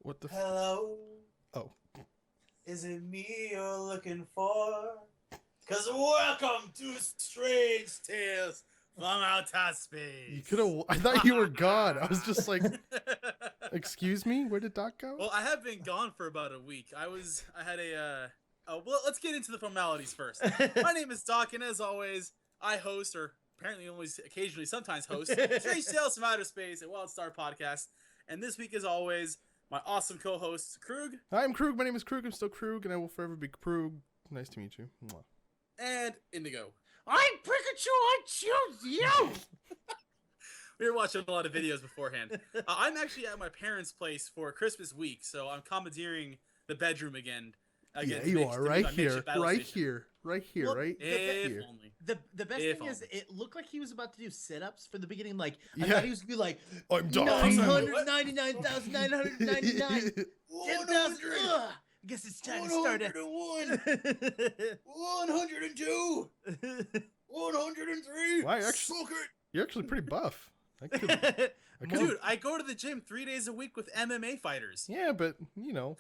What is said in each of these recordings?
What the? Hello, Oh, is it me you're looking for? Cause welcome to Strange Tales from Outer Space. you could have. I thought you were gone. I was just like, excuse me, where did Doc go? Well, I have been gone for about a week. I had a. Well, let's get into the formalities first. My name is Doc, and as always, I host, or apparently always occasionally sometimes host, Strange Tales from Outer Space, a Wild Star podcast. And this week, as always, my awesome co-host, Krug. Hi, I'm Krug. My name is Krug. I'm still Krug, and I will forever be Krug. Nice to meet you. Mwah. And Indigo. I'm Pikachu, I choose you! We were watching a lot of videos beforehand. I'm actually at my parents' place for Christmas week, so I'm commandeering the bedroom again. Yeah, you are right here, right here, Well, right If here. only. The best If thing is, only. it looked like he was about to do sit-ups for the beginning. Like, I Yeah. thought he was going to be like, I'm Doc. 999,999. 10,000. I guess it's time to start it. 102, 103. Wow, you're actually pretty buff. I couldn't- Dude, I go to the gym 3 days a week with MMA fighters. Yeah, but you know,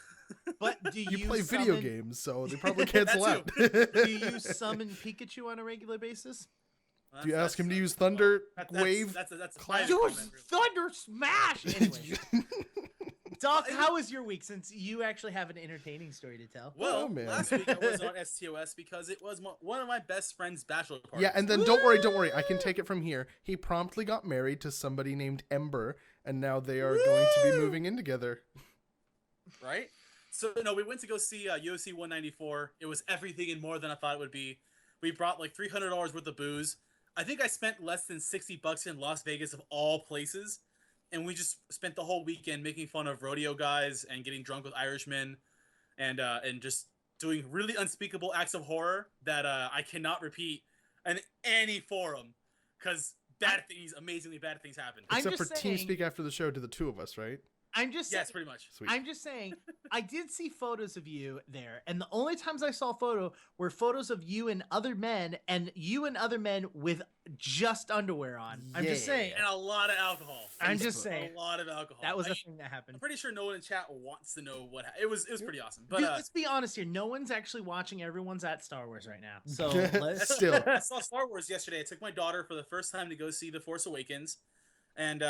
But do you you play summon, video games, so they probably cancel out. That Do you summon Pikachu on a regular basis? Do you ask him to use Thunder Wave? That's a Clash? plan. Use Thunder Smash! Anyway, Doc, how was your week since you actually have an entertaining story to tell? Well, Oh, man. last week I was on STOS because it was one of my best friend's bachelor parties. Yeah, and then don't worry. I can take it from here. He promptly got married to somebody named Ember, and now they are going to be moving in together. Right? So, no, we went to go see UFC 194. It was everything and more than I thought it would be. We brought like $300 worth of booze. I think I spent less than $60 in Las Vegas of all places. And we just spent the whole weekend making fun of rodeo guys and getting drunk with Irishmen and just doing really unspeakable acts of horror that I cannot repeat in any forum because amazingly bad things happen. I'm Except for just team saying- speak after the show to the two of us, right? I'm just Yes, pretty much. Sweet. I'm just saying, I did see photos of you there, and the only times I saw a photo were photos of you and other men with just underwear on. I'm just Yeah. saying. And a lot of alcohol. I'm just Facebook. saying. A lot of alcohol. That was I a mean, thing that happened. I'm pretty sure no one in chat wants to know what it was. It was pretty awesome. But Dude, let's be honest here. No one's actually watching. Everyone's at Star Wars right now. So let's. Still. I saw Star Wars yesterday. I took my daughter for the first time to go see The Force Awakens, and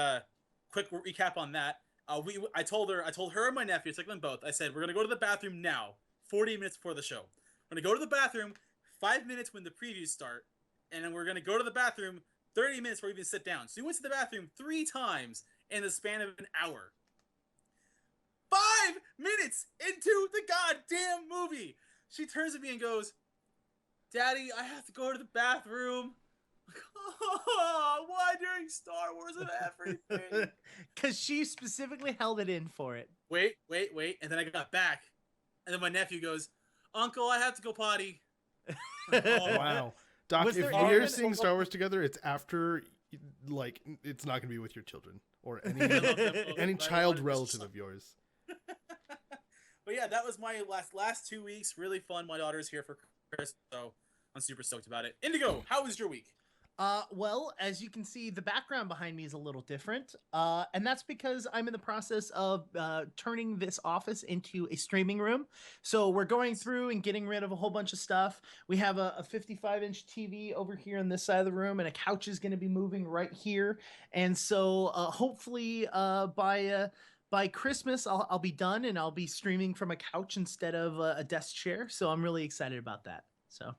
quick recap on that. I told her and my nephew, I took them both. I said, we're going to go to the bathroom now, 40 minutes before the show. We're going to go to the bathroom 5 minutes when the previews start, and then we're going to go to the bathroom 30 minutes before we even sit down. So we went to the bathroom 3 times in the span of an hour. 5 minutes into the goddamn movie. She turns to me and goes, Daddy, I have to go to the bathroom. Why during Star Wars of everything? Because she specifically held it in for it. Wait. And then I got back. And then my nephew goes, Uncle, I have to go potty. Wow. Doc, Was if there we're any- seeing Star Wars together, it's after, like, it's not going to be with your children or I love them both, any but I child wanted to relative just- of yours. But yeah, that was my last 2 weeks. Really fun. My daughter's here for Christmas, so I'm super stoked about it. Indigo, how was your week? Well, as you can see, the background behind me is a little different. And that's because I'm in the process of turning this office into a streaming room. So we're going through and getting rid of a whole bunch of stuff. We have a 55-inch TV over here on this side of the room, and a couch is going to be moving right here. And so hopefully by Christmas, I'll be done, and I'll be streaming from a couch instead of a desk chair. So I'm really excited about that. So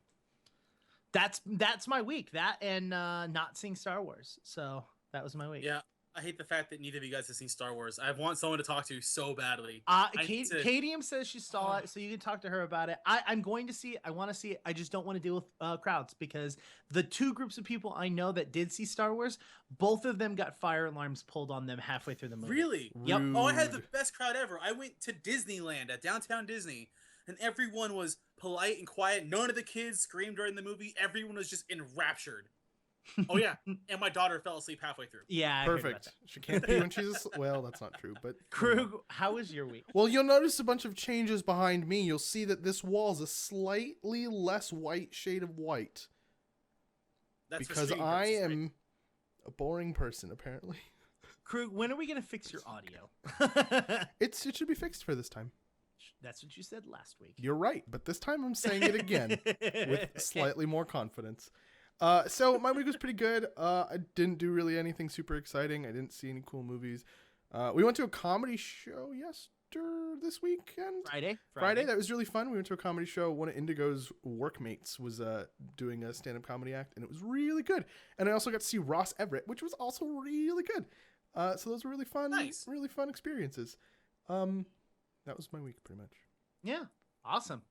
that's my week. That and not seeing Star Wars. So that was my week. Yeah, I hate the fact that neither of you guys have seen Star Wars. I want someone to talk to so badly. need to- Katium says she saw it, so you can talk to her about it. I'm going to see it. I want to see it. I just don't want to deal with crowds because the 2 groups of people I know that did see Star Wars, both of them got fire alarms pulled on them halfway through the movie. Really? Yep. Oh, I had the Rude. best crowd ever. I went to Disneyland at downtown Disney, and everyone was polite and quiet. None of the kids screamed during the movie. Everyone was just enraptured. Oh yeah, and my daughter fell asleep halfway through. Yeah, I heard about Perfect. that. She can't pee when she's asleep. Well, that's not true, but Krug, how was your week? Well, you'll notice a bunch of changes behind me. You'll see that this wall is a slightly less white shade of white That's for because streaming I purposes, right? am a boring person, apparently. Krug, when are we gonna fix your audio? It should be fixed for this time. That's what you said last week. You're right, but this time I'm saying it again with slightly more confidence. So my week was pretty good. I didn't do really anything super exciting. I didn't see any cool movies. We went to a comedy show this weekend. Friday. That was really fun. We went to a comedy show. One of Indigo's workmates was doing a stand-up comedy act, and it was really good. And I also got to see Ross Everett, which was also really good. So those were really fun, really fun experiences. That was my week pretty much. Yeah, awesome.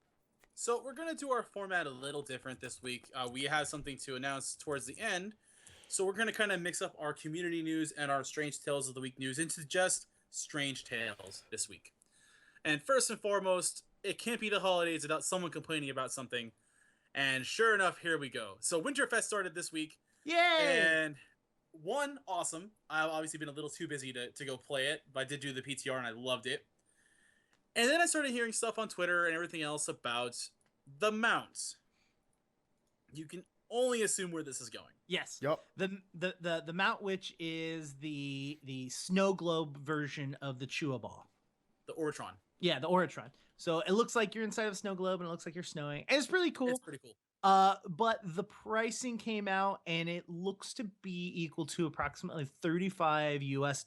So we're going to do our format a little different this week. We have something to announce towards the end. So we're going to kind of mix up our community news and our Strange Tales of the Week news into just Strange Tales this week. And first and foremost, it can't be the holidays without someone complaining about something. And sure enough, here we go. So Winterfest started this week. Yay! And awesome. I've obviously been a little too busy to go play it, but I did do the PTR and I loved it. And then I started hearing stuff on Twitter and everything else about the mounts. You can only assume where this is going. Yes. Yep. The mount, which is the snow globe version of the Chua Ball. The Oratron. Yeah, the Oratron. So it looks like you're inside of a snow globe and it looks like you're snowing. And it's really cool. It's pretty cool. But the pricing came out and it looks to be equal to approximately $35 US.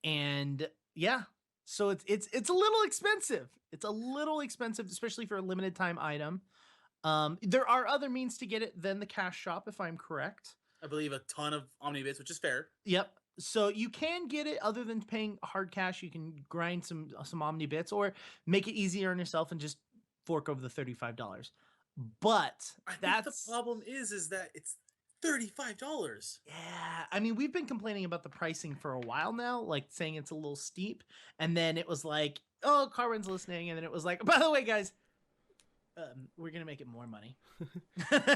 And yeah. So it's a little expensive. It's a little expensive, especially for a limited time item. There are other means to get it than the cash shop, if I'm correct. I believe a ton of Omnibits, which is fair. Yep. So you can get it other than paying hard cash. You can grind some Omnibits or make it easier on yourself and just fork over the $35. But I think the problem is that it's $35. Yeah, I mean, we've been complaining about the pricing for a while now, like saying it's a little steep, and then it was like, oh, Carwin's listening, and then it was like, by the way, guys, we're gonna make it more money.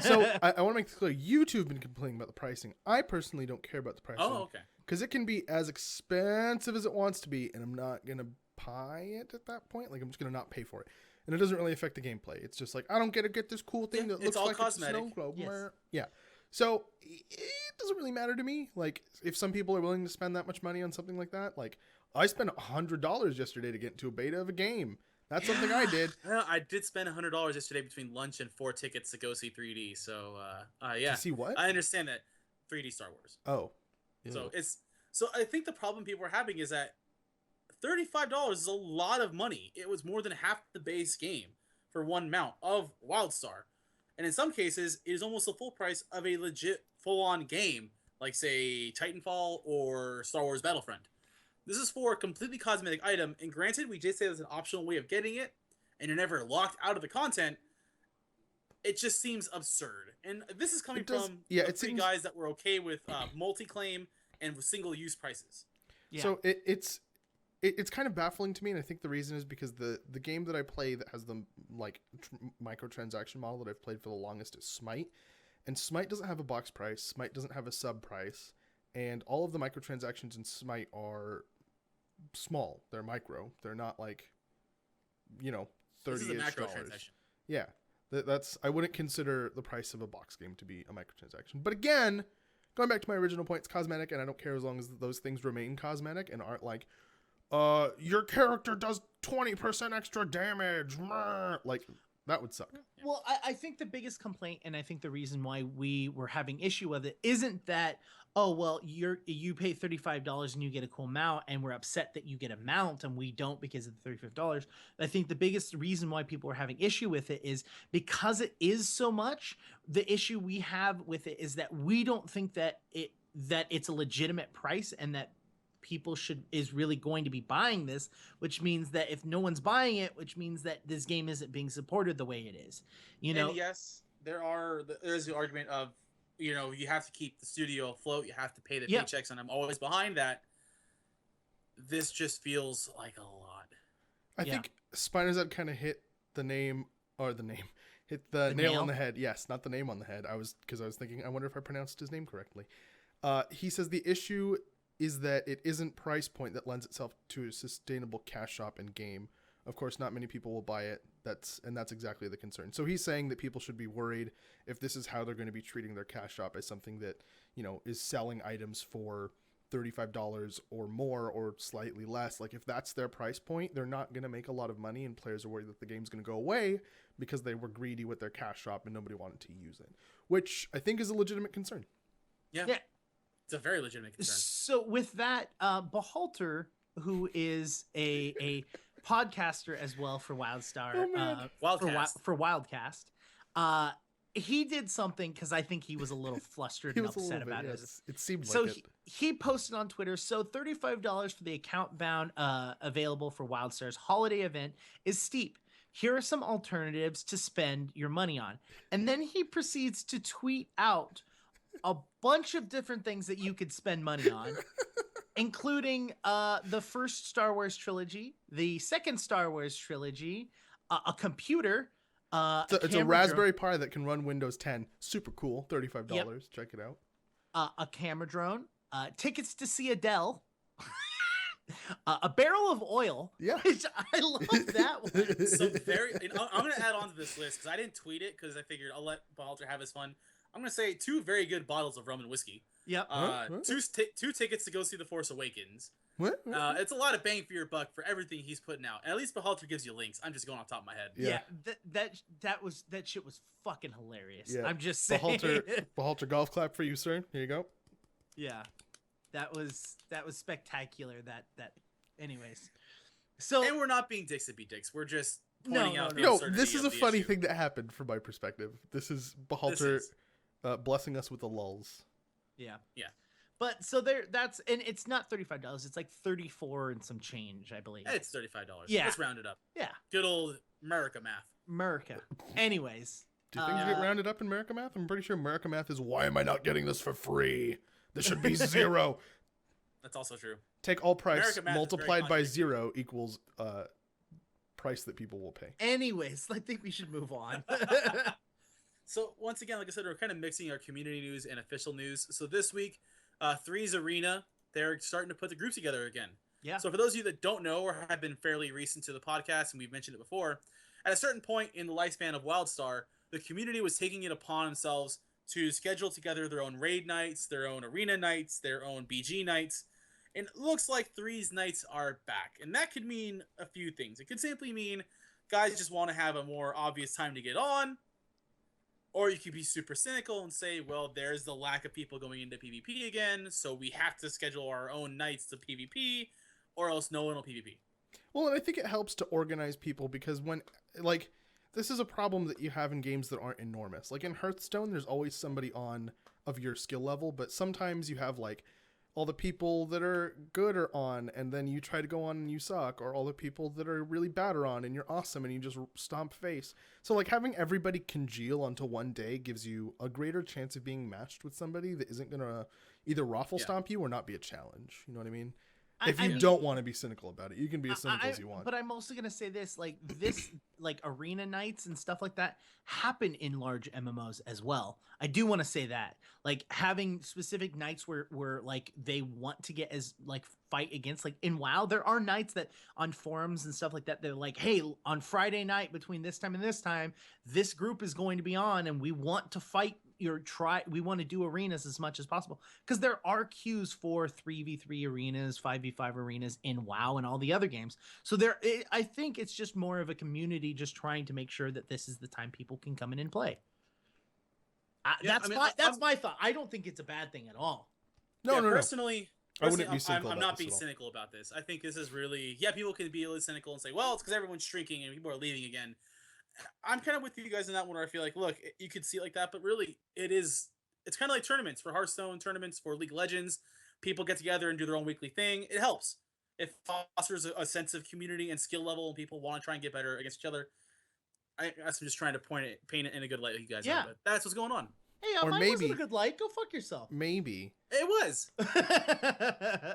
So I want to make this clear. You two have been complaining about the pricing. I personally don't care about the pricing. Oh, okay. Because it can be as expensive as it wants to be, and I'm not gonna buy it at that point. Like, I'm just gonna not pay for it, and it doesn't really affect the gameplay. It's just like, I don't get this cool thing that looks all like cosmetic. a snow globe. Yes. Yeah. So it doesn't really matter to me. Like, if some people are willing to spend that much money on something like that, like I spent $100 yesterday to get into a beta of a game. That's something I did. Yeah, I did spend $100 yesterday between lunch and 4 tickets to go see 3D. So yeah. To see what? I understand that 3D Star Wars. Oh. Yeah. So I think the problem people are having is that $35 is a lot of money. It was more than half the base game for one mount of WildStar. And in some cases, it is almost the full price of a legit full-on game, like, say, Titanfall or Star Wars Battlefront. This is for a completely cosmetic item, and granted, we did say there's an optional way of getting it, and you're never locked out of the content. It just seems absurd. And this is coming from the three guys that were okay with multi-claim and with single-use prices. Yeah. So it's kind of baffling to me, and I think the reason is because the game that I play that has the microtransaction model that I've played for the longest is Smite, and Smite doesn't have a box price. Smite doesn't have a sub price, and all of the microtransactions in Smite are small. They're micro. They're not like, $30-ish. This is a microtransaction. Yeah, that's I wouldn't consider the price of a box game to be a microtransaction. But again, going back to my original point, it's cosmetic, and I don't care as long as those things remain cosmetic and aren't like, your character does 20% extra damage. Like, that would suck. Well, I think the biggest complaint, and I think the reason why we were having issue with it, isn't that, oh, well, you pay $35 and you get a cool mount, and we're upset that you get a mount and we don't because of the $35. I think the biggest reason why people are having issue with it is because it is so much. The issue we have with it is that we don't think that it's a legitimate price and that people is really going to be buying this, which means that if no one's buying it, which means that this game isn't being supported the way it is. And yes, there's the argument of, you have to keep the studio afloat, you have to pay the paychecks, and I'm always behind that. This just feels like a lot. I think Spinozad kind of hit the nail on the head. Yes, not the name on the head. I was thinking, I wonder if I pronounced his name correctly. He says the issue is that it isn't price point that lends itself to a sustainable cash shop and game. Of course, not many people will buy it. That's exactly the concern. So he's saying that people should be worried if this is how they're going to be treating their cash shop as something that, is selling items for $35 or more or slightly less. Like if that's their price point, they're not going to make a lot of money, and players are worried that the game's going to go away because they were greedy with their cash shop and nobody wanted to use it, which I think is a legitimate concern. Yeah. It's a very legitimate concern. So with that, Behalter, who is a podcaster as well for WildStar, for Wildcast, he did something because I think he was a little flustered and upset about it. It seemed so like it. He posted on Twitter, so $35 for the account bound available for WildStar's holiday event is steep. Here are some alternatives to spend your money on. And then he proceeds to tweet out a bunch of different things that you could spend money on, including the first Star Wars trilogy, the second Star Wars trilogy, a computer. It's a Raspberry Pi that can run Windows 10. Super cool. $35. Yep. Check it out. A camera drone, tickets to see Adele, a barrel of oil. Yeah, which I love that one. So I'm going to add on to this list because I didn't tweet it because I figured I'll let Behalter have his fun. I'm going to say 2 very good bottles of rum and whiskey. Yep. Two tickets to go see The Force Awakens. What? It's a lot of bang for your buck for everything he's putting out. And at least Behalter gives you links. I'm just going off the top of my head. Yeah, that shit was fucking hilarious. Yeah. I'm just saying. Behalter golf clap for you, sir. Here you go. Yeah, that was spectacular. Anyways. So and we're not being dicks to be dicks. We're just pointing out. No, this is a funny thing that happened from my perspective. This is Behalter blessing us with the lulls. Yeah. Yeah. But so and it's not $35. It's like 34 and some change, I believe. It's $35. Yeah. Let's round it up. Yeah. Good old America math. America. Anyways. Do you think you get rounded up in America math? I'm pretty sure America math is, why am I not getting this for free? This should be 0. That's also true. Take all price multiplied by 0 equals price that people will pay. Anyways, I think we should move on. So once again, like I said, we're kind of mixing our community news and official news. So this week, Three's Arena, they're starting to put the groups together again. Yeah. So for those of you that don't know or have been fairly recent to the podcast, and we've mentioned it before, at a certain point in the lifespan of WildStar, the community was taking it upon themselves to schedule together their own raid nights, their own arena nights, their own BG nights. And it looks like Three's nights are back. And that could mean a few things. It could simply mean guys just want to have a more obvious time to get on. Or you could be super cynical and say, well, there's the lack of people going into PvP again, so we have to schedule our own nights to PvP, or else no one will PvP. Well, and I think it helps to organize people because this is a problem that you have in games that aren't enormous. Like in Hearthstone, there's always somebody on of your skill level, but sometimes you have all the people that are good are on, and then you try to go on and you suck, or all the people that are really bad are on and you're awesome and you just stomp face. So having everybody congeal onto one day gives you a greater chance of being matched with somebody that isn't going to either raffle stomp you or not be a challenge. You know what I mean? If you don't want to be cynical about it, you can be as cynical as you want. But I'm also going to say this, arena nights and stuff like that happen in large MMOs as well. I do want to say that, having specific nights where they want to get as fight against, in WoW, there are nights that on forums and stuff like that, they're like, hey, on Friday night between this time and this time, this group is going to be on and we want to fight we want to do arenas as much as possible, because there are queues for 3v3 arenas, 5v5 arenas in WoW and all the other games. So I think it's just more of a community just trying to make sure that this is the time people can come in and play. That's my thought. I don't think it's a bad thing at all. No. Personally, I wouldn't be cynical. I'm not being cynical about this. I think this is really, people can be a little cynical and say, well, it's because everyone's shrinking and people are leaving again. I'm kind of with you guys on that one, where I feel like, look, you could see it like that, but really it's kind of like tournaments for Hearthstone, tournaments for League of Legends. People get together and do their own weekly thing. It helps. It fosters a sense of community and skill level, and people want to try and get better against each other. I'm just trying to paint it in a good light, like you guys have, but that's what's going on. Hey, mine wasn't a good light. Go fuck yourself. Maybe. It was.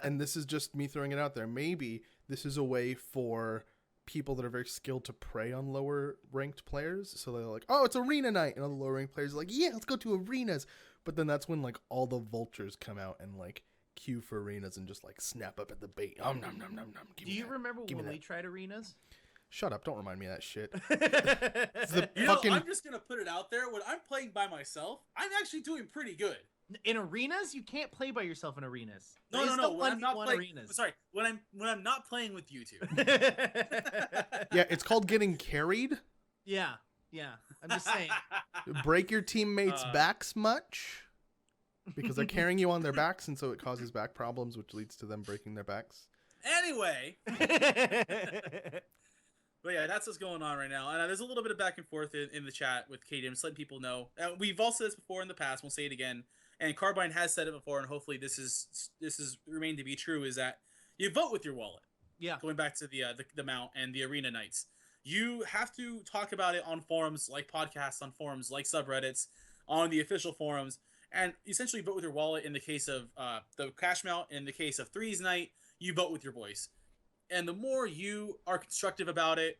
And this is just me throwing it out there. Maybe this is a way for people that are very skilled to prey on lower ranked players. So they're like, oh, it's arena night. And all the lower ranked players are like, yeah, let's go to arenas. But then that's when all the vultures come out and queue for arenas and just snap up at the bait. Nom, nom, nom, nom, nom. Do you remember when we tried arenas? Shut up! Don't remind me of that shit. I'm just gonna put it out there. When I'm playing by myself, I'm actually doing pretty good. In arenas, you can't play by yourself in arenas. No. When I'm not playing, arenas. Sorry, when I'm not playing with you two. Yeah, it's called getting carried. Yeah. I'm just saying. Break your teammates' backs much? Because they're carrying you on their backs, and so it causes back problems, which leads to them breaking their backs. Anyway. But yeah, that's what's going on right now. And there's a little bit of back and forth in the chat with KDM, just letting people know. We've all said this before in the past. We'll say it again. And Carbine has said it before, and hopefully this is remained to be true, is that you vote with your wallet. Yeah. Going back to the mount and the arena nights. You have to talk about it on forums like podcasts, on forums like subreddits, on the official forums, and essentially vote with your wallet in the case of the cash mount. In the case of Threes Night, you vote with your voice. And the more you are constructive about it,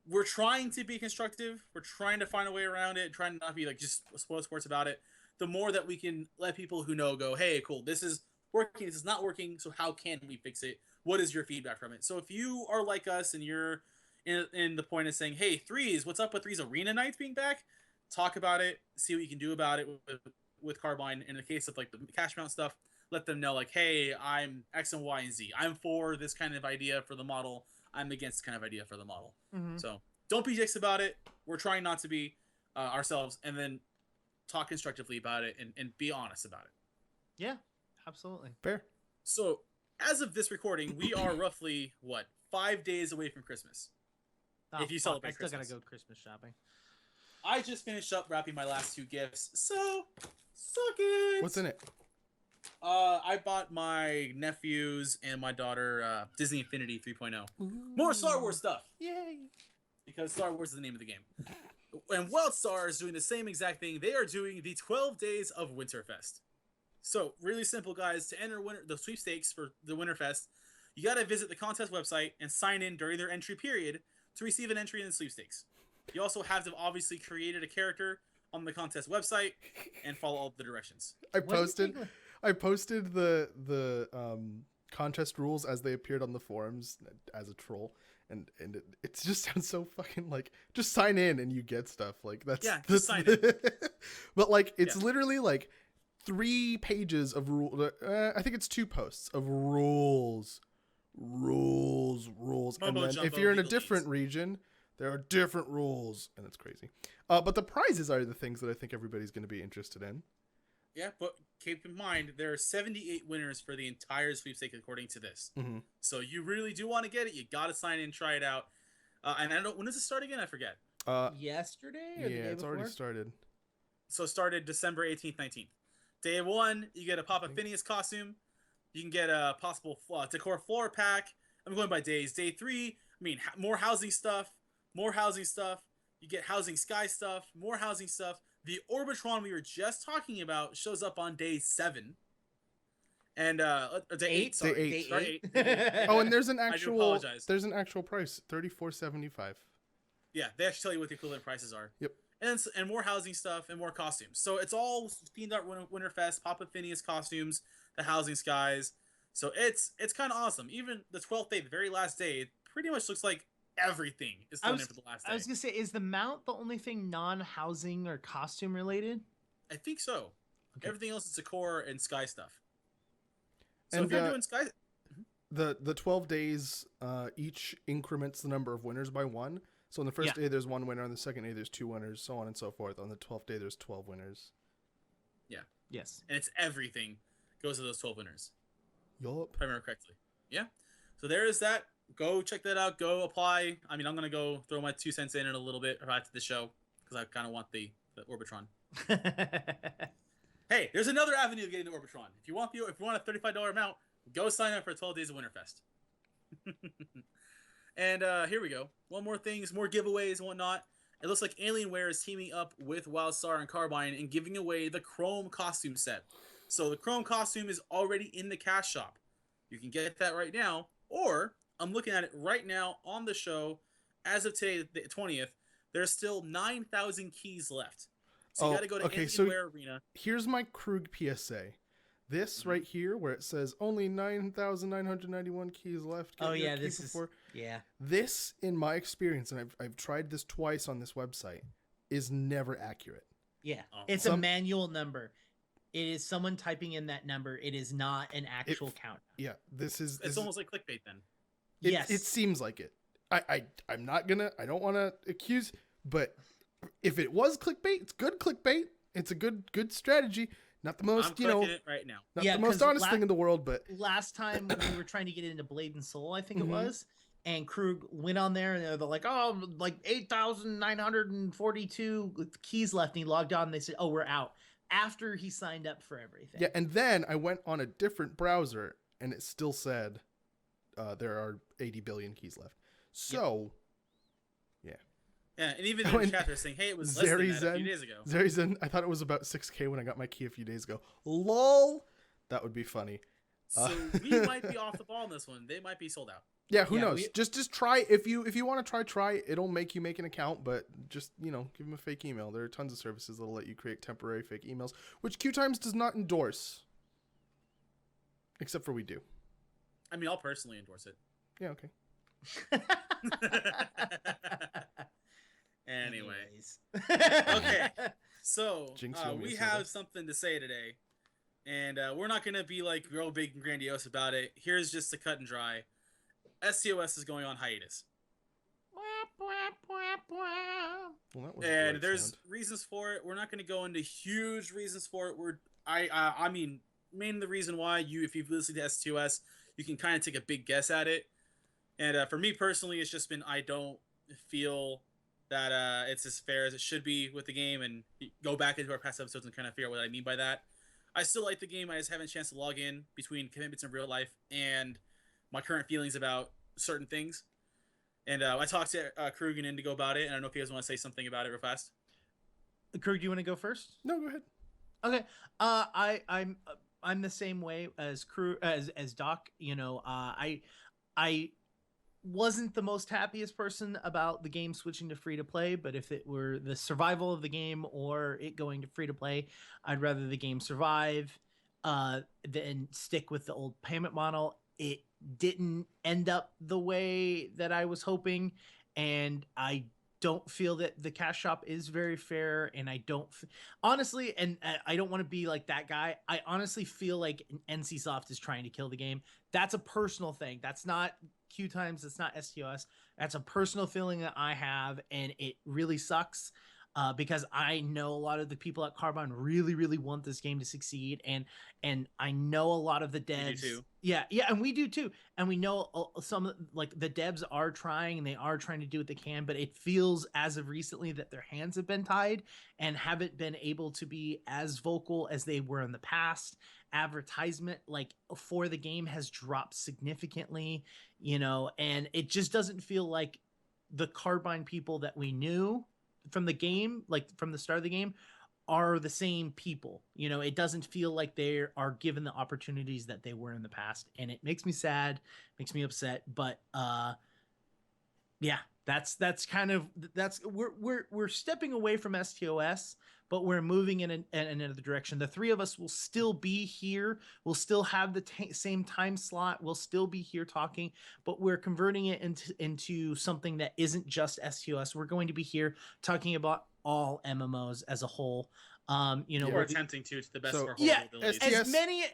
we're trying to be constructive. We're trying to find a way around it, trying to not be like just spoil sports about it. The more that we can let people who know go, hey, cool, this is working, this is not working, so how can we fix it? What is your feedback from it? So if you are like us and you're in the point of saying, hey, Threes, what's up with Threes Arena Nights being back? Talk about it, see what you can do about it with Carbine. In the case of like the cash mount stuff, let them know like, hey, I'm X and Y and Z. I'm for this kind of idea for the model. I'm against this kind of idea for the model. Mm-hmm. So don't be dicks about it. We're trying not to be ourselves, and then talk constructively about it and be honest about it. Yeah, absolutely. Fair. So as of this recording, we are roughly, 5 days away from Christmas. If you celebrate I still Christmas. gotta go Christmas shopping. I just finished up wrapping my last 2 gifts, so suck it. What's in it? I bought my nephews and my daughter Disney Infinity 3.0. More Star Wars stuff. Yay! Because Star Wars is the name of the game. And WildStar is doing the same exact thing. They are doing the 12 days of Winterfest. So, really simple, guys. To enter the sweepstakes for the Winterfest, you got to visit the contest website and sign in during their entry period to receive an entry in the sweepstakes. You also have to have obviously created a character on the contest website and follow all the directions. I posted the contest rules as they appeared on the forums as a troll, and it just sounds so fucking like, just sign in and you get stuff like that's just sign in. But like it's literally like 3 pages of rule. I think it's 2 posts of rules, and then if you're in a different region, there are different rules, and it's crazy. But the prizes are the things that I think everybody's going to be interested in. Yeah, but keep in mind, there are 78 winners for the entire sweepstakes according to this. Mm-hmm. So you really do want to get it. You got to sign in, try it out. And I don't. When does it start again? I forget. Yesterday or the day it's before? already started. So it started December 18th, 19th. Day 1, you get a Papa Phineas costume. You can get a possible decor floor pack. I'm going by days. Day 3, more housing stuff. More housing stuff. You get housing sky stuff. More housing stuff. The Orbitron we were just talking about shows up on day 7. And day 8. Sorry. Day 8. Day 8. Oh, and there's an actual apologize. There's an actual price, $34.75. Yeah, they actually tell you what the equivalent prices are. Yep. And more housing stuff and more costumes. So it's all themed out Winterfest, Papa Phineas costumes, the housing skies. So it's kind of awesome. Even the 12th day, the very last day, it pretty much looks like everything is thrown in for the last day. I was gonna say, is the mount the only thing non-housing or costume related? I think so. Okay. Everything else is decor and sky stuff. So And if you're doing sky, the 12 days each increments the number of winners by 1. So on the first day there's 1 winner, on the second day there's 2 winners, so on and so forth. On the 12th day there's 12 winners. Yeah. Yes. And it's everything goes to those 12 winners. Yup. If I remember correctly. Yeah. So there is that. Go check that out. Go apply. I'm gonna go throw my 2 cents in a little bit after the show because I kind of want the Orbitron. Hey, there's another avenue of getting the Orbitron. If you want a $35 amount, go sign up for 12 days of Winterfest. And here we go. One more things, more giveaways and whatnot. It looks like Alienware is teaming up with WildStar and Carbine and giving away the Chrome costume set. So the Chrome costume is already in the cash shop. You can get that right now, or I'm looking at it right now on the show. As of today, the 20th, there's still 9,000 keys left. So you got to go to Alienware Arena. Here's my Krug PSA. This right here, where it says only 9,991 keys left. Get Oh your yeah, key this before. yeah. This, in my experience, and I've tried this twice on this website, is never accurate. Yeah, Oh. it's a manual number. It is someone typing in that number. It is not an actual count. Yeah, It's almost like clickbait then. Yes, it seems like it. I'm not gonna. I don't want to accuse, but if it was clickbait, it's good clickbait. It's a good strategy. Not the most, I'm clicking it right now. not Yeah, the most 'cause honest thing in the world, but last time we were trying to get into Blade and Soul, I think it Mhm. was, and Krug went on there and they're like, oh, like 8,942 keys left. And he logged on and they said, oh, we're out after he signed up for everything. yeah. And then I went on a different browser, and it still said there are 80 billion keys left. So. Yeah, and even Oh, in and the chat they're saying, hey, it was less than that a Zerizen- few days ago. Zerizen, I thought it was about 6K when I got my key a few days ago. LOL. That would be funny. So we might be off the ball in this one. They might be sold out. Yeah, who Yeah, knows? Just try if you want to try. It'll make you make an account, but just give them a fake email. There are tons of services that'll let you create temporary fake emails, which Q Times does not endorse. Except for we do. I mean, I'll personally endorse it. Yeah, okay. Anyway, Anyways. Okay. So Jinx, you owe me we a soda. have something to say today, and we're not gonna be like real big and grandiose about it. Here's just the cut and dry. STOS is going on hiatus, Well, that was a and great there's sound. reasons for it. We're not gonna go into huge reasons for it. I mean, mainly the reason why if you've listened to STOS, you can kind of take a big guess at it. And for me personally, it's just been I don't feel that it's as fair as it should be with the game, and go back into our past episodes and kind of figure out what I mean by that. I still like the game. I just haven't a chance to log in between commitments in real life and my current feelings about certain things. And I talked to Krug and Indigo about it, and I don't know if you guys want to say something about it real fast. Krug, do you want to go first? No, go ahead. Okay. I'm the same way as Doc. I wasn't the most happiest person about the game switching to free to play, but if it were the survival of the game or it going to free to play, I'd rather the game survive than stick with the old payment model. It didn't end up the way that I was hoping, and I don't feel that the cash shop is very fair, and I don't honestly, and I don't want to be like that guy. I honestly feel like NCSoft is trying to kill the game. That's a personal thing. That's not Q Times. That's not STOS. That's a personal feeling that I have, and it really sucks because I know a lot of the people at Carbon really, really want this game to succeed, and I know a lot of the devs. We do too. Yeah, and we do too, and we know some like the devs are trying, and they are trying to do what they can, but it feels as of recently that their hands have been tied and haven't been able to be as vocal as they were in the past. Advertisement like for the game has dropped significantly, and it just doesn't feel like the Carbine people that we knew from the game, like from the start of the game, are the same people. It doesn't feel like they are given the opportunities that they were in the past, and it makes me sad, makes me upset. But yeah, that's we're stepping away from STOS, but we're moving in another direction. The three of us will still be here. We'll still have the same time slot. We'll still be here talking, but we're converting it into something that isn't just STOS. We're going to be here talking about all MMOs as a whole. We're attempting to the best of our whole yeah, abilities.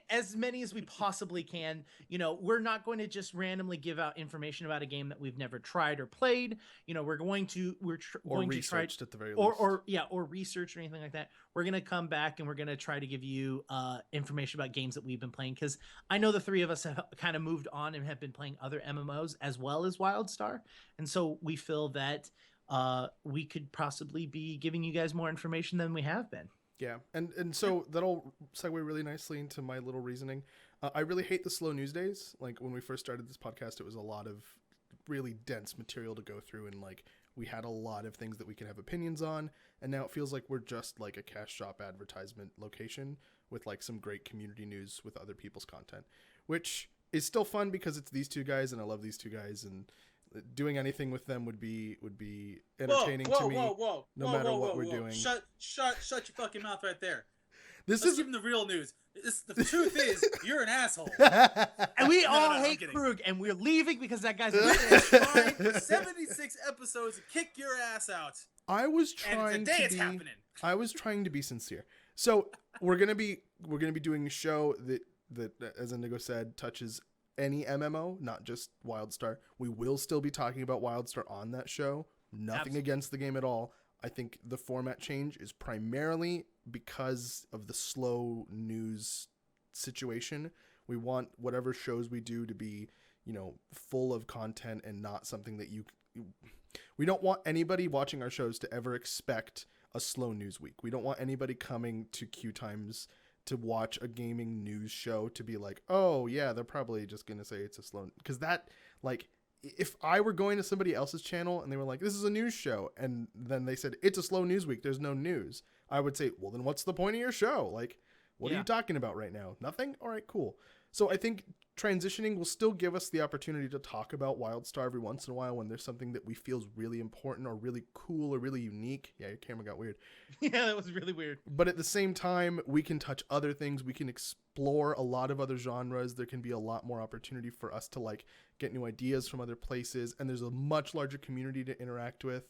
as many as we possibly can. We're not going to just randomly give out information about a game that we've never tried or played. We're going to going to try researched at the very least. or research or anything like that. We're going to come back and we're going to try to give you information about games that we've been playing, because I know the three of us have kind of moved on and have been playing other MMOs as well as WildStar, and so we feel that we could possibly be giving you guys more information than we have been. Yeah, and so that'll segue really nicely into my little reasoning. I really hate the slow news days. Like when we first started this podcast, it was a lot of really dense material to go through, and like we had a lot of things that we could have opinions on, and now it feels like we're just like a cash shop advertisement location with like some great community news with other people's content, which is still fun because it's these two guys, and I love these two guys, and doing anything with them would be entertaining to me. No matter what we're doing. Shut your fucking mouth right there. This Let's is give them the real news. The truth is, you're an asshole. And we all I'm hate kidding. Krug, and we're leaving because that guy's. Fine for 76 episodes to kick your ass out. I was And trying today to it's be. happening. I was trying to be sincere. So we're gonna be doing a show that as Indigo said touches any MMO, not just WildStar. We will still be talking about WildStar on that show. Nothing Absolutely. against the game at all. I think the format change is primarily because of the slow news situation. We want whatever shows we do to be, full of content and not something that we don't want anybody watching our shows to ever expect a slow news week. We don't want anybody coming to Q Times to watch a gaming news show to be like, oh yeah, they're probably just going to say it's a slow, because that, like, if I were going to somebody else's channel and they were like, this is a news show, and then they said, it's a slow news week, there's no news, I would say, well, then what's the point of your show? Like, what are you talking about right now? Nothing? All right, cool. So I think transitioning will still give us the opportunity to talk about WildStar every once in a while when there's something that we feel is really important or really cool or really unique. Yeah, your camera got weird. Yeah, that was really weird. But at the same time, we can touch other things. We can explore a lot of other genres. There can be a lot more opportunity for us to like get new ideas from other places. And there's a much larger community to interact with,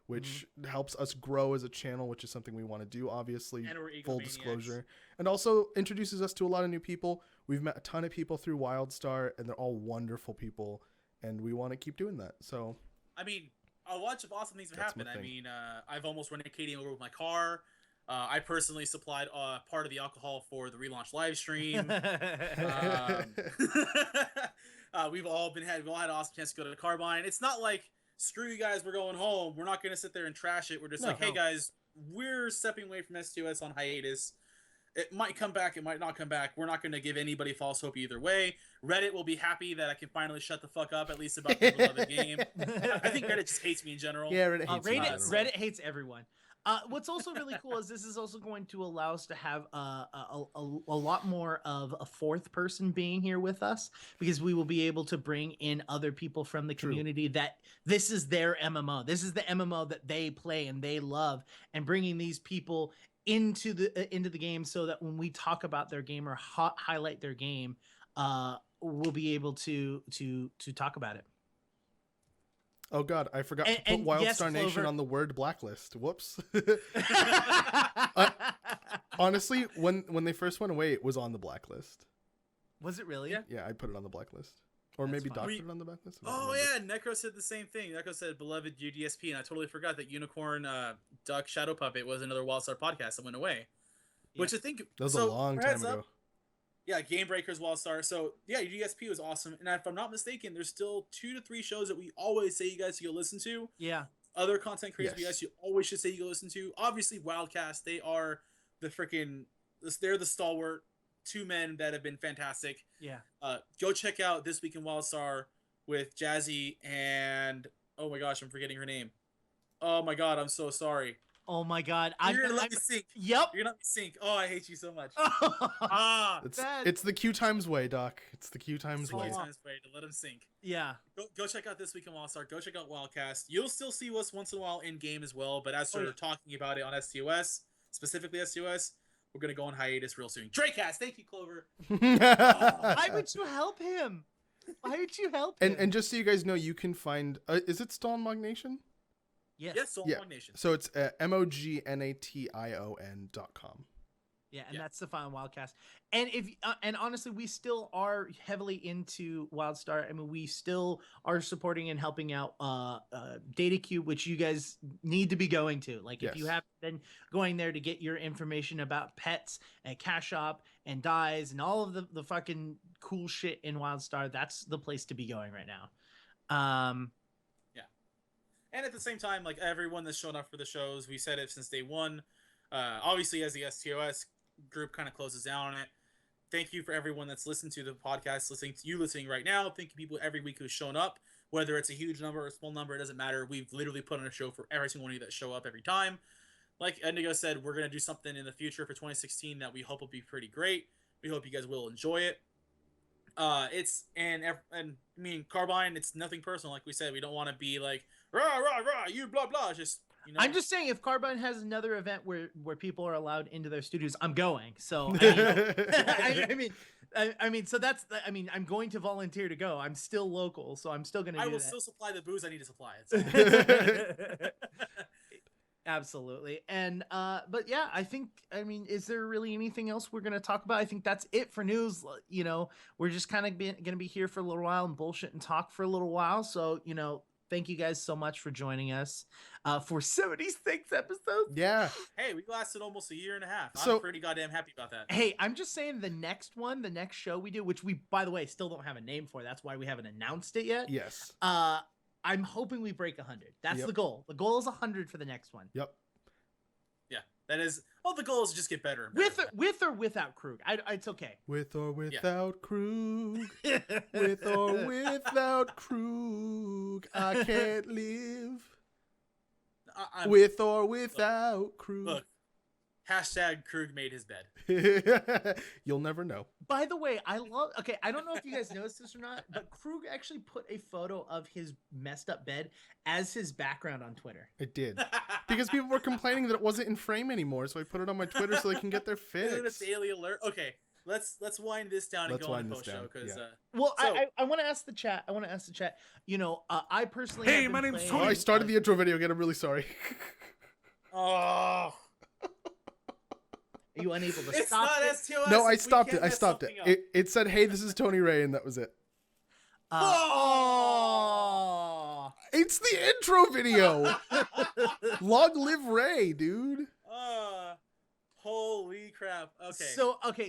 which helps us grow as a channel, which is something we want to do, obviously, And we're full egomaniacs. disclosure. And also introduces us to a lot of new people. We've met a ton of people through WildStar, and they're all wonderful people, and we want to keep doing that. So, I mean, a bunch of awesome things have That's my happened. I thing. mean, I've almost run Katie over with my car. I personally supplied part of the alcohol for the relaunch live stream. We've all had an awesome chance to go to the Carbine. It's not like, screw you guys, we're going home. We're not going to sit there and trash it. We're just hey guys, we're stepping away from STOS on hiatus. It might come back, it might not come back. We're not going to give anybody false hope either way. Reddit will be happy that I can finally shut the fuck up, at least about the beloved game. I think Reddit just hates me in general. yeah, Reddit hates me in general. Reddit hates everyone. What's also really cool is this is also going to allow us to have a lot more of a fourth person being here with us, because we will be able to bring in other people from the community that this is their MMO. This is the MMO that they play and they love, and bringing these people into the game so that when we talk about their game or highlight their game, we'll be able to talk about it. Oh god, I forgot to put and WildStar yes, Nation Clover. on the word blacklist. Whoops. Honestly, when they first went away, it was on the blacklist. Was it really? Yeah. Yeah, I put it on the blacklist. Or That's maybe fine. Doc put it on the blacklist. I don't Oh remember. yeah, Necro said the same thing. Necro said beloved UDSP, and I totally forgot that Unicorn Duck Shadow Puppet was another WildStar podcast that went away. Which I think That was so, a long for time heads ago. up, yeah, Game Breakers WildStar. So yeah, UDSP was awesome, and if I'm not mistaken, there's still 2 to 3 shows that we always say you guys should go listen to. Yeah. Other content creators you Yes. guys should always should say you go listen to. Obviously, Wildcast, they are the freaking, they're the stalwart 2 men that have been fantastic. Yeah. Go check out This Week in WildStar with Jazzy and, oh my gosh, I'm forgetting her name. Oh my god, I'm so sorry. Oh my god. You're gonna let me sink. Yep. You're gonna let me sink. Oh, I hate you so much. Ah, It's the Q Times way, Doc. It's the Q Times way. times way to let him sink. Yeah. Go check out This Week in WildStar. Go check out Wildcast. You'll still see us once in a while in game as well, but as we're talking about it on STOS, specifically STOS, we're gonna go on hiatus real soon. Draycast, thank you, Clover. Why would you help him? Why would you help him? And just so you guys know, you can find. Is it still on Mognation? Yes, Soul Yeah. Nation. So it's mognation.com. Yeah, and that's the final Wildcast. And if and honestly, we still are heavily into WildStar. I mean, we still are supporting and helping out DataCube, which you guys need to be going to. Like, if you Yes. haven't been going there to get your information about pets and cash shop and dyes and all of the fucking cool shit in WildStar, that's the place to be going right now. And at the same time, like everyone that's shown up for the shows, we said it since day one. Obviously, as the STOS group kind of closes down on it, thank you for everyone that's listened to the podcast, listening right now. Thank you people every week who's shown up, whether it's a huge number or a small number, it doesn't matter. We've literally put on a show for every single one of you that show up every time. Like Indigo said, we're going to do something in the future for 2016 that we hope will be pretty great. We hope you guys will enjoy it. I mean, Carbine. It's nothing personal, like we said. We don't want to be like rah rah rah, you blah blah. It's just I'm just saying, if Carbine has another event where people are allowed into their studios, I'm going. So I mean, so that's I mean, I'm going to volunteer to go. I'm still local, so I'm still going to. I will that. still supply the booze I need to supply it. Absolutely. And but yeah, I mean, is there really anything else we're going to talk about? I think that's it for news. You know, we're just kind of going to be here for a little while and bullshit and talk for a little while. So, you know, thank you guys so much for joining us for 76 episodes. Yeah. Hey, we lasted almost a year and a half. So- I'm pretty goddamn happy about that. Hey, I'm just saying the next show we do, which we, by the way, still don't have a name for. That's why we haven't announced it yet. Yes. I'm hoping we break 100. That's Yep. the goal. The goal is 100 for the next one. Yep. Yeah, that is. The goal is to just get better. And With better. with or without Krug, it's okay. With or without Krug. With or without Krug. I can't live. With or without Krug. Look, hashtag Krug made his bed. You'll never know. By the way, I don't know if you guys noticed this or not, but Krug actually put a photo of his messed up bed as his background on Twitter. It did. Because people were complaining that it wasn't in frame anymore, so I put it on my Twitter so they can get their Isn't it a fix. daily alert? Okay, let's wind this down and Let's go on wind the this post show down, because yeah. Well, So- I want to ask the chat. You know, I personally. Hey, have my been name's playing, Oh, I started the intro video again. I'm really sorry. oh, Are you unable to it's stop not it? STOS. No, I We stopped can't it. I mess stopped it. something up. It said, "Hey, this is Tony Ray," and that was it. Oh. It's the intro video. Long live Ray, dude. Holy crap. Okay.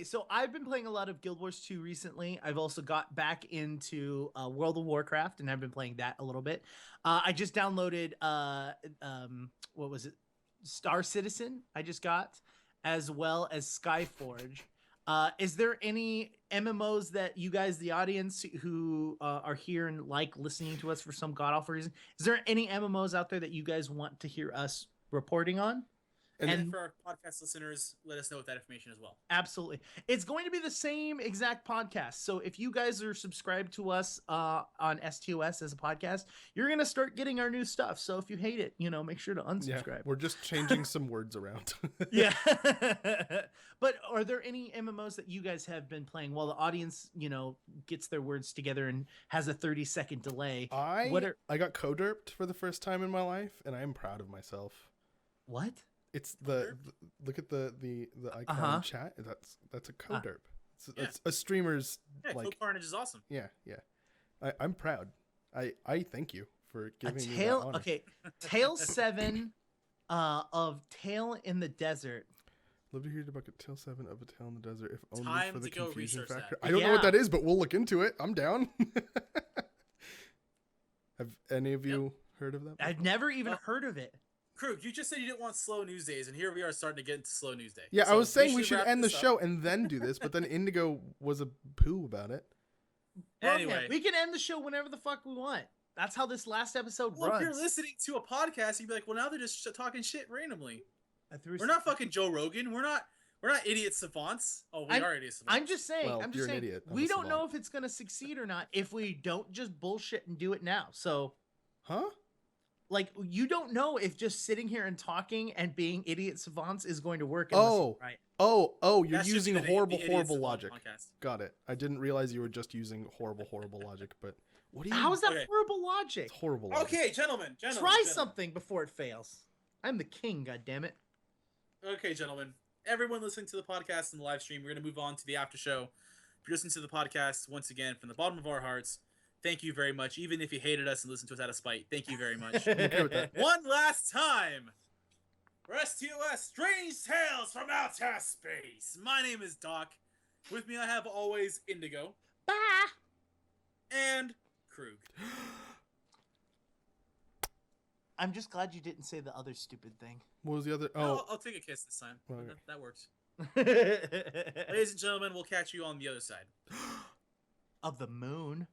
So I've been playing a lot of Guild Wars 2 recently. I've also got back into World of Warcraft, and I've been playing that a little bit. I just downloaded what was it? Star Citizen. I just got, as well as Skyforge. Is there any MMOs that you guys, the audience, who are here and like listening to us for some god awful reason, is there any MMOs out there that you guys want to hear us reporting on? and for our podcast listeners, let us know with that information as well. Absolutely. It's going to be the same exact podcast. So if you guys are subscribed to us on STOS as a podcast, you're going to start getting our new stuff. So if you hate it, you know, make sure to Yeah, unsubscribe. we're just changing some words around. Yeah. But are there any MMOs that you guys have been playing while the audience, you know, gets their words together and has a 30-second delay? I What got co-derped for the first time in my life, and I am proud of myself. What? It's look at the icon in chat. That's a co-derp. It's a streamer's Yeah, like Code Carnage is awesome. yeah. I'm proud. I thank you for giving me that Tale. honor. Okay, Tale 7 of Tale in the Desert. Love to hear about Tale 7 of a Tale in the Desert, if only Time for the to go confusion research factor. that. I don't know what Yeah. that is, but we'll look into it. I'm down. Have any of you heard of that? I've never even heard of it. Krug, you just said you didn't want slow news days, and here we are starting to get into slow news day. Yeah, I So was saying we should wrap end the this up. show and then do this, but then Indigo was a poo about it. Anyway. we can end the show whenever the fuck we want. That's how this last episode Well, if runs. you're listening to a podcast, you'd be like, well, now they're just talking shit randomly. I threw We're not fucking Joe Rogan. We're not idiot savants. Oh, we are idiot savants. I'm just saying. Well, I'm you're just an saying. idiot. I'm We a don't know savant. if it's gonna succeed or not if we don't just bullshit and do it now. So, Huh? like, you don't know if just sitting here and talking and being idiot savants is going to work. Oh. Right. Oh, you're That's just using the horrible Idiot horrible Savant logic. podcast. Got it. I didn't realize you were just using horrible logic, but what do you How is that Okay. horrible logic? It's horrible logic. Okay, gentlemen. Try something before it fails. I'm the king, goddammit. Okay, gentlemen. Everyone listening to the podcast and the live stream, we're going to move on to the after show. If you're listening to the podcast, once again, from the bottom of our hearts, thank you very much. Even if you hated us and listened to us out of spite, thank you very much. I'm okay with that. One last time. For STOS, Strange Tales from Outer Space. My name is Doc. With me I have always Indigo. Bye. And Krug. I'm just glad you didn't say the other stupid thing. What was the other? No, Oh, I'll take a kiss this time. Okay. That works. Of Ladies and gentlemen, we'll catch you on the other side. the moon.